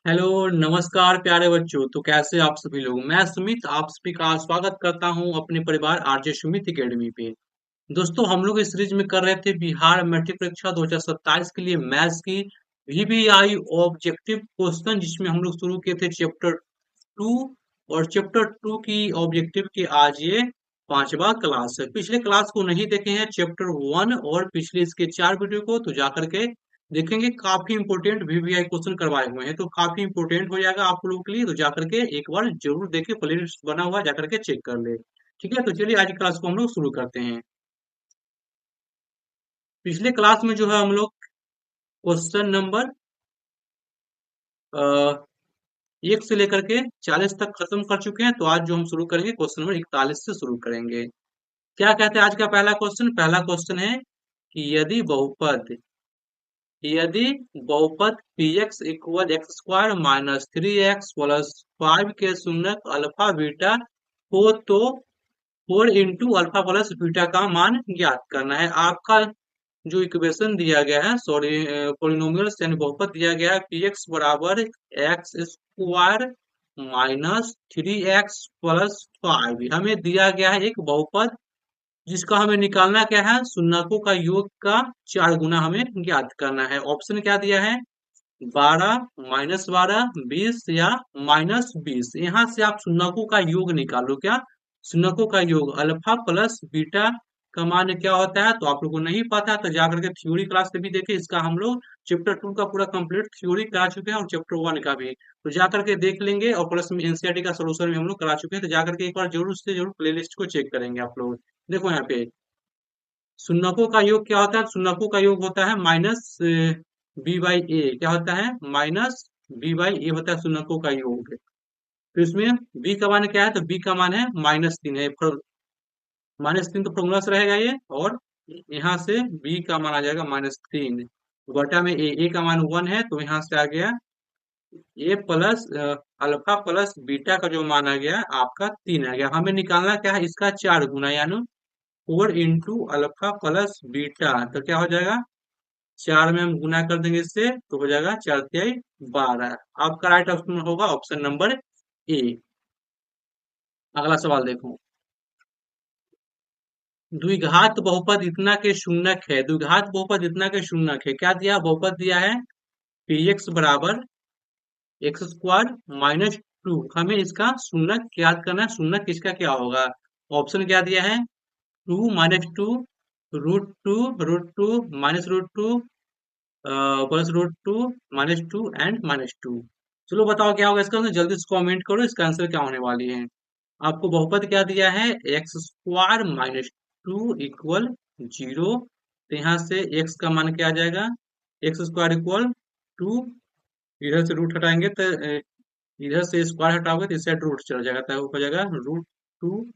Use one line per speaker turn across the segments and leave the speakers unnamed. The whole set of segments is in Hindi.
हेलो नमस्कार प्यारे बच्चों। तो कैसे आप सभी लोग। मैं सुमित आप सभी का स्वागत करता हूं अपने परिवार आरजे सुमित एकेडमी पे। दोस्तों हम लोग इस सीरीज में कर रहे थे बिहार मैट्रिक परीक्षा 2027 के लिए मैथ्स की वीबीआई ऑब्जेक्टिव क्वेश्चन, जिसमें हम लोग शुरू किए थे चैप्टर 2। और चैप्टर 2 की ऑब्जेक्टिव के आज ये पांचवा क्लास है। पिछले क्लास को नहीं देखे हैं चैप्टर 1 और पिछले इसके 4 वीडियो को, तो जाकर के देखेंगे। काफी इंपोर्टेंट वीवीआई क्वेश्चन करवाए हुए हैं, तो काफी इंपोर्टेंट हो जाएगा आप लोगों के लिए। तो जाकर के एक बार जरूर देखे, प्लेलिस्ट बना हुआ है, जाकर के चेक कर ले। ठीक है, तो चलिए आज की क्लास को हम लोग शुरू करते हैं। पिछले क्लास में जो है हम लोग क्वेश्चन नंबर 1 से लेकर के 40 तक खत्म कर चुके हैं। तो आज जो हम शुरू करेंगे क्वेश्चन नंबर 41 से शुरू करेंगे। क्या कहते हैं आज का पहला क्वेश्चन है कि यदि बहुपद px equal x square minus 3x plus 5 के शून्यक अल्फा बीटा हो तो 4 इंटू अल्फा प्लस बीटा का मान ज्ञात करना है। आपका जो इक्वेशन दिया गया है, सॉरी, पोलिनोमियल्स यानी बहुपद दिया गया है px बराबर x square minus 3x plus 5। हमें दिया गया है एक बहुपद जिसका हमें निकालना क्या है, शून्यकों का योग का 4 गुना हमें ज्ञात करना है। ऑप्शन क्या दिया है, 12, -12, 20 या -20। यहाँ से आप शून्यकों का योग निकालो। क्या शून्यकों का योग अल्फा प्लस बीटा का मान क्या होता है, तो आप लोगों को नहीं पता तो जाकर के थ्योरी क्लास से भी देखे। इसका हम लोग चैप्टर 2 का पूरा कंप्लीट थ्योरी करा चुके हैं और चैप्टर 1 का भी, तो जाकर के देख लेंगे। और प्लस में एनसीईआरटी का सोल्यूशन भी हम लोग करा चुके हैं, तो जाकर के एक बार जरूर से जरूर प्लेलिस्ट को चेक करेंगे आप लोग। देखो यहाँ पे शून्यकों का योग क्या होता है, शून्यकों का योग होता है माइनस बी बाई ए। क्या होता है, माइनस बी बाई ए होता है शून्यकों का योग। तो इसमें बी का मान क्या है, तो बी का मान है -3 है। -3 तो फॉर्मूला से रहेगा ये, और यहाँ से बी का मान आ जाएगा -3 बटा में ए का मान 1 है, तो यहाँ से आ गया ए प्लस अल्फा प्लस बीटा का जो मान आ गया आपका 3 आ गया। हमें निकालना क्या है, इसका 4 गुना, यानी 4 इंटू अल्फा प्लस बीटा। तो क्या हो जाएगा, 4 में हम गुना कर देंगे इससे, तो हो जाएगा 4 तिहाई 12। आपका राइट ऑप्शन होगा ऑप्शन नंबर ए। अगला सवाल देखो। द्विघात बहुपद इतना के शून्यक है। द्विघात बहुपद इतना के शून्यक है। क्या दिया, बहुपद दिया है px बराबर एक्स स्क्वायर -2। हमें इसका शून्यक याद करना है। शून्यक इसका क्या होगा, ऑप्शन क्या दिया है, 2 -2 √2 -√2 प्लस √2 -2 एंड -2। चलो बताओ क्या होगा इसका आंसर, जल्दी से कमेंट करो इसका आंसर क्या होने वाली है। आपको बहुपद क्या दिया है, एक्स स्क्वायर -2 इक्वल 0। तो यहाँ से एक्स का मान क्या आ जाएगा, एक्स स्क्वायर इक्वल 2। इधर से रूट हटाएंगे तो इधर से स्क्वायर हटाओगे तो इस साइड रूट चला जाएगा, तो हो जाएगा √2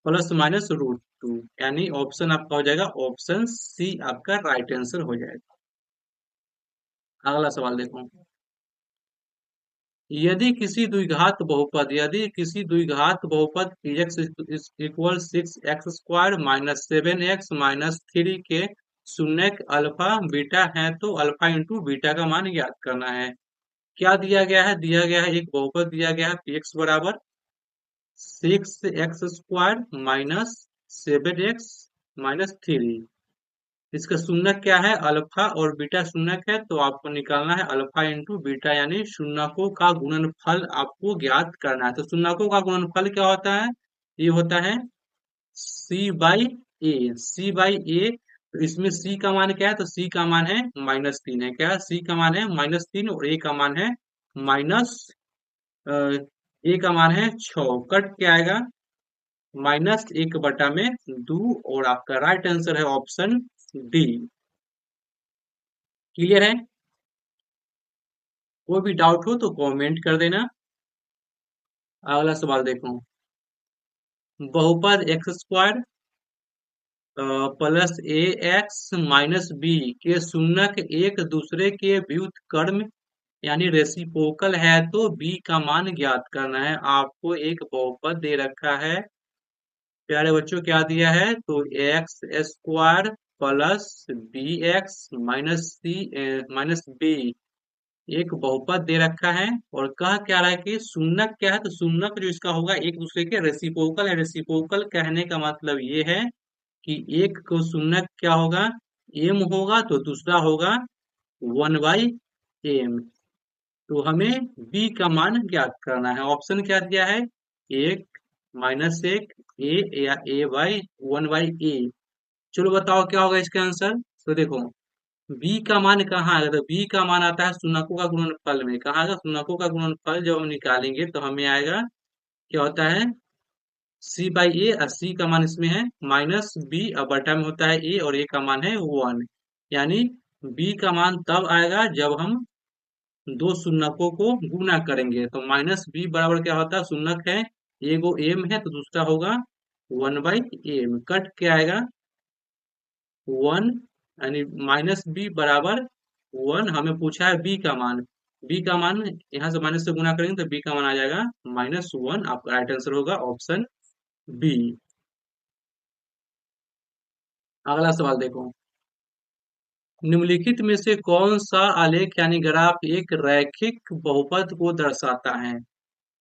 प्लस माइनस √2। यानी ऑप्शन आपका हो जाएगा ऑप्शन सी, आपका राइट आंसर हो जाएगा। अगला सवाल देखो। यदि किसी द्विघात बहुपद px equal 6x square minus 7x minus 3 के शून्यक अल्फा बीटा है तो अल्फा इंटू बीटा का मान ज्ञात करना है। क्या दिया गया है, दिया गया है एक बहुपद दिया गया है px बराबर 6x square minus 7x minus 3। इसका शून्यक क्या है, अल्फा और बीटा शून्यक है, तो आपको निकालना है अल्फा इंटू बीटा, यानी शून्यकों का गुणनफल आपको ज्ञात करना है। तो शून्यकों का गुणनफल क्या होता है, ये होता है सी बाई ए। सी बाई ए, तो इसमें सी का मान क्या है, तो सी का मान है -3 है। क्या, सी का मान है -3 और ए का मान है माइनस ए का मान है 6। कट क्या आएगा, -1/2। और आपका राइट आंसर है ऑप्शन डी। क्लियर है, कोई भी डाउट हो तो कमेंट कर देना। अगला सवाल देखो। बहुपद एक्स स्क्वायर प्लस ए एक्स माइनस बी के शून्यक एक दूसरे के व्युत्क्रम यानी रेसिप्रोकल है तो बी का मान ज्ञात करना है। आपको एक बहुपद दे रखा है प्यारे बच्चों, क्या दिया है, तो X square plus B X minus C minus B, एक बहुपद दे रखा है और कह क्या रहा है कि शून्यक क्या है, तो शून्यक जो इसका होगा एक दूसरे के रेसिप्रोकल है। रेसिप्रोकल कहने का मतलब ये है कि एक को शून्यक क्या होगा, एम होगा, तो दूसरा होगा 1/m। तो हमें बी का मान ज्ञात करना है। ऑप्शन क्या दिया है, एक, -1, ए या a/1/a। चलो बताओ क्या होगा इसका आंसर। तो देखो बी का मान कहाँ आएगा, तो बी का मान आता है शून्यकों का गुणनफल में। कहाँ आएगा, शून्यकों का गुणनफल जब हम निकालेंगे तो हमें आएगा, क्या होता है, c/a। सी का मान इसमें है -b, और बटा में होता है a, और a का मान है 1। यानी b का मान तब आएगा जब हम दो शून्यकों को गुना करेंगे। तो -b बराबर क्या होता है, शून्यक है, एगो m है तो दूसरा होगा 1/m। कट क्या आएगा, 1, यानी -b बराबर 1। हमें पूछा है बी का मान। बी का मान यहाँ से माइनस से गुना करेंगे तो बी का मान आ जाएगा -1। आपका राइट आंसर होगा ऑप्शन बी। अगला सवाल देखो, निम्नलिखित में से कौन सा आलेख यानी ग्राफ एक रैखिक बहुपद को दर्शाता है।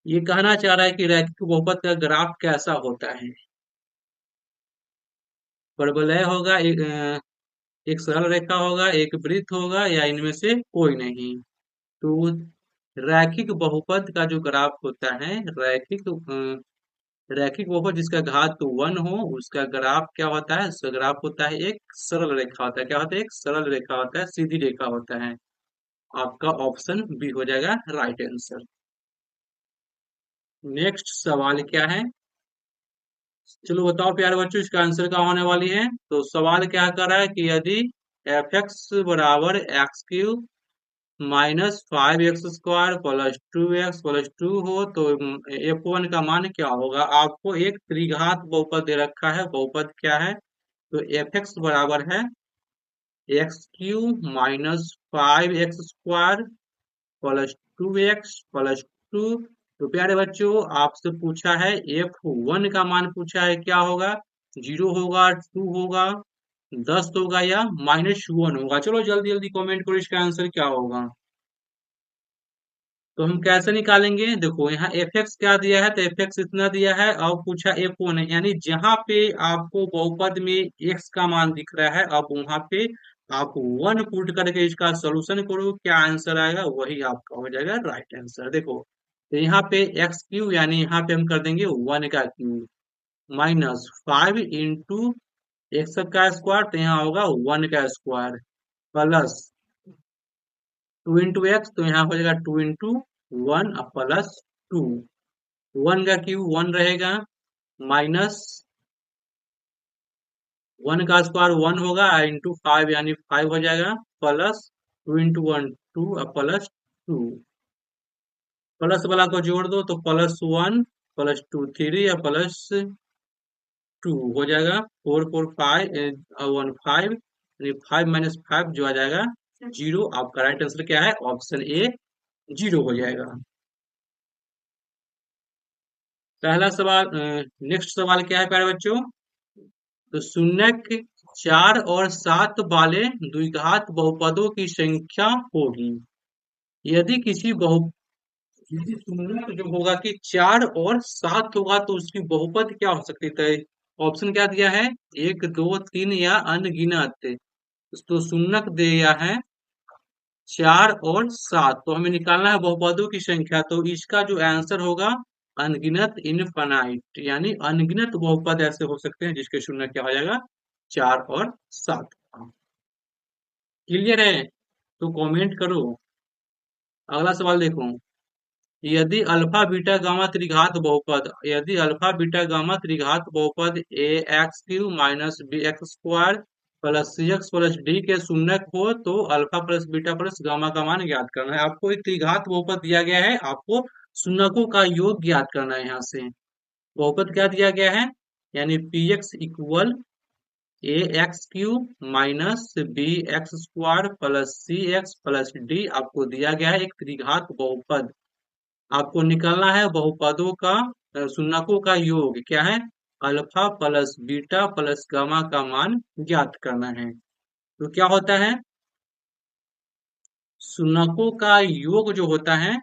ये कहना चाह रहा है कि रैखिक बहुपद का ग्राफ कैसा होता है। परवलय होगा, एक सरल रेखा होगा, एक वृत्त होगा, या इनमें से कोई नहीं। तो रैखिक बहुपद का जो ग्राफ होता है, रैखिक बहुपद जिसका घात 1 हो, उसका ग्राफ क्या होता है, उसका ग्राफ होता है एक सरल रेखा होता है। क्या होता है, एक सरल रेखा होता है, सीधी रेखा होता है। आपका ऑप्शन बी हो जाएगा राइट आंसर। नेक्स्ट सवाल क्या है, चलो बताओ प्यारे बच्चों इसका आंसर क्या होने वाली है। तो सवाल क्या कर रहा है कि यदि f(x) बराबर x³ -5x² प्लस 2x+2 हो तो f1 का मान क्या होगा। आपको एक त्रिघात बहुपद दे रखा है। बहुपद क्या है, तो f(x) बराबर है x³ -5x² प्लस 2x+2। तो प्यारे बच्चों आपसे पूछा है f1 का मान पूछा है, क्या होगा, 0 होगा, 2 होगा, 10 होगा, या -1 होगा। चलो जल्दी जल्दी कमेंट करो इसका आंसर क्या होगा। तो हम कैसे निकालेंगे, देखो यहाँ f(x) क्या दिया है, तो f(x) इतना दिया है, और पूछा f1 है, यानी जहां पे आपको बहुपद में x का मान दिख रहा है, अब वहां पे आप 1 पुट करके इसका सोल्यूशन करो, क्या आंसर आएगा वही आपका हो जाएगा राइट आंसर। देखो तो यहाँ पे x³ यानी यहाँ पे हम कर देंगे 1 का क्यूब, -5 इंटू एक्स का स्क्वायर, तो यहाँ होगा 1 का स्क्वायर, प्लस 2 इंटू एक्स, तो यहाँ हो जाएगा 2 इंटू 1 प्लस 2। 1 का क्यूब 1 रहेगा, माइनस 1 का स्क्वायर 1 होगा, इंटू 5 यानी 5 हो जाएगा, प्लस 2 इंटू 1 2 प्लस 2। प्लस वाला को जोड़ दो तो +1 +2 3 या +2 हो जाएगा, 4 4 5 1 5, यानी 5 - 5 जो आ जाएगा 0। आपका राइट आंसर क्या है, ऑप्शन ए 0 हो जाएगा। पहला सवाल, नेक्स्ट सवाल क्या है प्यारे बच्चों, तो शून्यक 4 और 7 वाले द्विघात बहुपदों की संख्या होगी। यदि किसी बहु यदि शून्यक जो होगा कि 4 और 7 होगा तो उसकी बहुपद क्या हो सकती है। ऑप्शन क्या दिया है, 1 2 3 या अनगिनत। तो शून्यक दिया है 4 और 7, तो हमें निकालना है बहुपदों की संख्या। तो इसका जो आंसर होगा अनगिनत, इनफाइनाइट, यानी अनगिनत बहुपद ऐसे हो सकते हैं जिसके शून्य क्या हो जाएगा 4 और 7। क्लियर है, तो कमेंट करो। अगला सवाल देखो, यदि अल्फा बीटा गामा त्रिघात बहुपद, यदि अल्फा बीटा गामा त्रिघात बहुपद ax³ -bx² plus cx plus D के शून्यक हो तो alpha plus beta plus gamma का मान ज्ञात करना है। आपको एक त्रिघात बहुपद दिया गया है, आपको शून्यकों का योग ज्ञात करना है। यहाँ से बहुपद क्या दिया गया है, यानी px equal ax³ -bx² plus cx plus D आपको दिया गया है एक त्रिघात बहुपद। आपको निकालना है बहुपदों का शून्यकों का योग क्या है, alpha plus beta plus gamma का मान ज्ञात करना है। तो क्या होता है, शून्यकों का योग जो होता है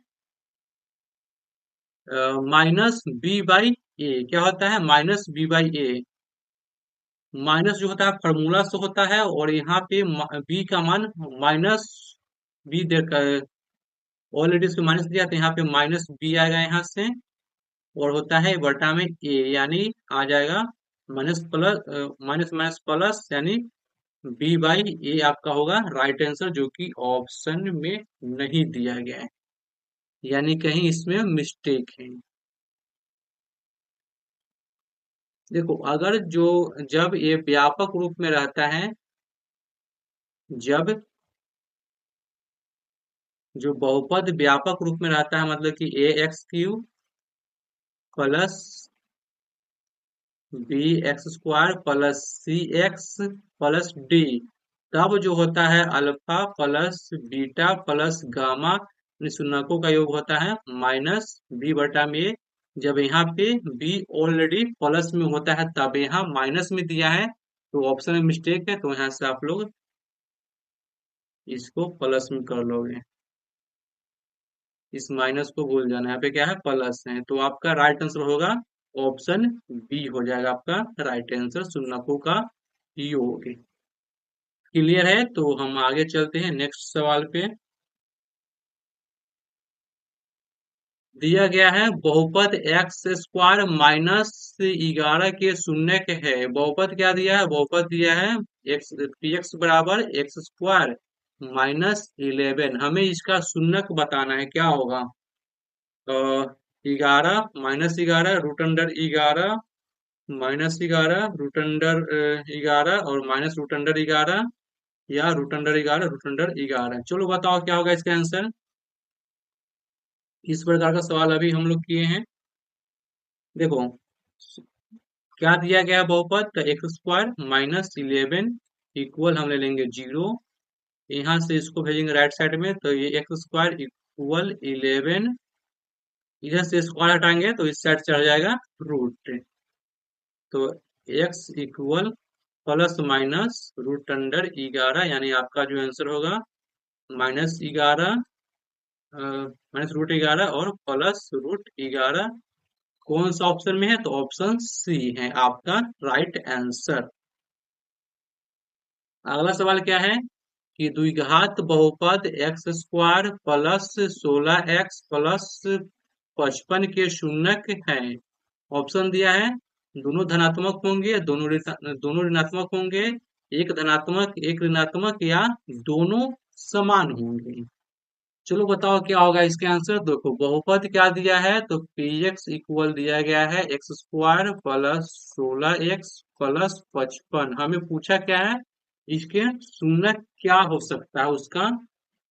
माइनस बी बाई ए, क्या होता है minus b by a. Minus जो होता है फॉर्मूला से होता है, और यहाँ पे बी का मान माइनस बी देकर ऑलरेडी इसको माइनस दिया, तो यहाँ पे माइनस बी आएगा यहाँ से, और होता है बटा में ए, यानी आ जाएगा minus plus minus minus plus, यानी बी बाई ए आपका होगा राइट आंसर, जो कि ऑप्शन में नहीं दिया गया है, यानी कहीं इसमें मिस्टेक है। देखो, अगर जो जब ये व्यापक रूप में रहता है, जब जो बहुपद व्यापक रूप में रहता है, मतलब कि A X cube plus B X square plus C X plus D, तब जो होता है alpha plus beta plus gamma शून्यकों का योग होता है माइनस बी बटा में। जब यहाँ पे बी ऑलरेडी प्लस में होता है, तब यहाँ माइनस में दिया है, तो ऑप्शन में मिस्टेक है, तो यहाँ से आप लोग इसको प्लस में कर लोगे, इस माइनस को भूल जाना, यहाँ पे क्या है प्लस है, तो आपका राइट आंसर होगा ऑप्शन बी हो जाएगा आपका राइट आंसर, शून्यकों का योग। क्लियर है, तो हम आगे चलते हैं नेक्स्ट सवाल पे। दिया गया है बहुपद एक्स स्क्वायर माइनस 11 के शून्यक है। बहुपद क्या दिया है, बहुपद दिया है एक्स पी एक्स बराबर एक्स स्क्वायर माइनस 11, हमें इसका शून्यक बताना है, क्या होगा 11 minus 11 root under 11 minus 11 root under 11 और माइनस रूट अंडर 11, या रूट अंडर 11 रूट अंडर 11। चलो बताओ क्या होगा इसका आंसर। इस प्रकार का सवाल अभी हम लोग किए हैं। देखो, क्या दिया गया है बहुपद, तो एक्स स्क्वायर माइनस 11 इक्वल हम ले लेंगे 0, यहाँ से इसको भेजेंगे राइट साइड में, तो ये एक्स स्क्वायर इक्वल 11, इधर से स्क्वायर हटाएंगे तो इस साइड चढ़ जाएगा रूट, तो x equal plus minus root under 11, यानी आपका जो आंसर होगा माइनस 11 माइनस रूट 11 और प्लस रूट 11। कौन सा ऑप्शन में है, तो ऑप्शन सी है आपका राइट आंसर। अगला सवाल क्या है कि द्विघात बहुपद x square plus 16x plus 55 के शून्यक है। ऑप्शन दिया है दोनों धनात्मक होंगे, दोनों ऋणात्मक होंगे, एक धनात्मक एक ऋणात्मक, या दोनों समान होंगे। चलो बताओ क्या होगा इसके आंसर। देखो, बहुपद क्या दिया है, तो पी एक्स इक्वल दिया गया है x square plus 16x plus 55। हमें पूछा क्या है, इसके शून्य क्या हो सकता है, उसका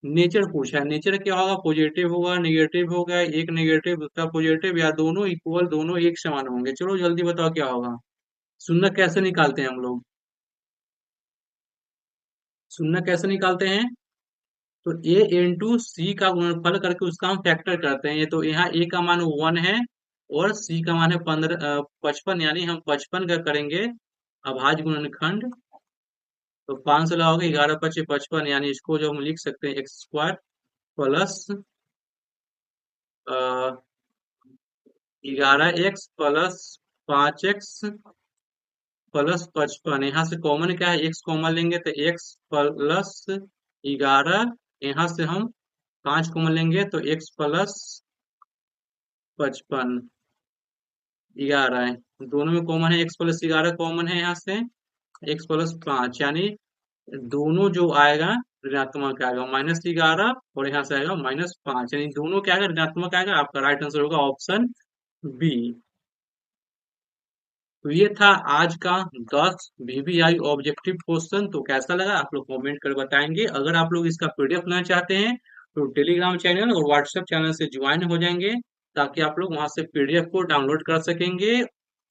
नेचर पूछा है। नेचर क्या होगा, पॉजिटिव होगा नेगेटिव होगा, एक नेगेटिव दूसरा पॉजिटिव, या दोनों इक्वल दोनों एक समान होंगे। चलो जल्दी बताओ क्या होगा। शून्य कैसे निकालते हैं हम लोग, शून्य कैसे निकालते हैं, तो ए इंटू सी का गुणनफल करके उसका हम फैक्टर करते हैं। ये तो यहाँ ए का मान 1 है और सी का मान है 55, यानी हम 55 का करेंगे अभाज्य गुणनखंड, तो 5 से लगाओगे 11 पचे 55, यानी इसको जो हम लिख सकते हैं x square plus 11x plus 5x plus 55। यहाँ से कॉमन क्या है, x कॉमन लेंगे तो x प्लस 11, यहाँ से हम 5 कॉमन लेंगे तो x प्लस 55 11 है, दोनों में कॉमन है, x प्लस 11 कॉमन है यहाँ से, x प्लस 5, यानी दोनों जो आएगा ऋणात्मक आएगा -11, और यहाँ से आएगा -5, यानी दोनों क्या आएगा ऋणात्मक आएगा। आपका राइट आंसर होगा ऑप्शन बी। तो ये था आज का 10 वीवीआई ऑब्जेक्टिव क्वेश्चन। तो कैसा लगा आप लोग कमेंट कर बताएंगे। अगर आप लोग इसका पीडीएफ लेना चाहते हैं तो टेलीग्राम चैनल और व्हाट्सएप चैनल से ज्वाइन हो जाएंगे, ताकि आप लोग वहां से पीडीएफ को डाउनलोड कर सकेंगे।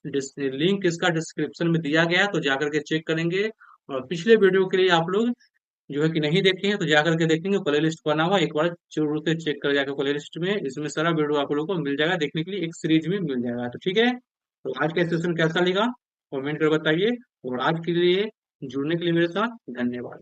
लिंक इसका डिस्क्रिप्शन में दिया गया है, तो जाकर के चेक करेंगे। और पिछले वीडियो के लिए आप लोग जो है कि नहीं देखे हैं तो जाकर के देखेंगे, प्ले लिस्ट बना हुआ, एक बार जरूर से चेक कर जाकर प्ले लिस्ट में, इसमें सारा वीडियो आप लोगों को मिल जाएगा देखने के लिए, एक सीरीज में मिल जाएगा। तो ठीक है, तो आज का सेशन कैसा लगा कमेंट कर बताइए, और आज के लिए जुड़ने के लिए मेरे साथ धन्यवाद।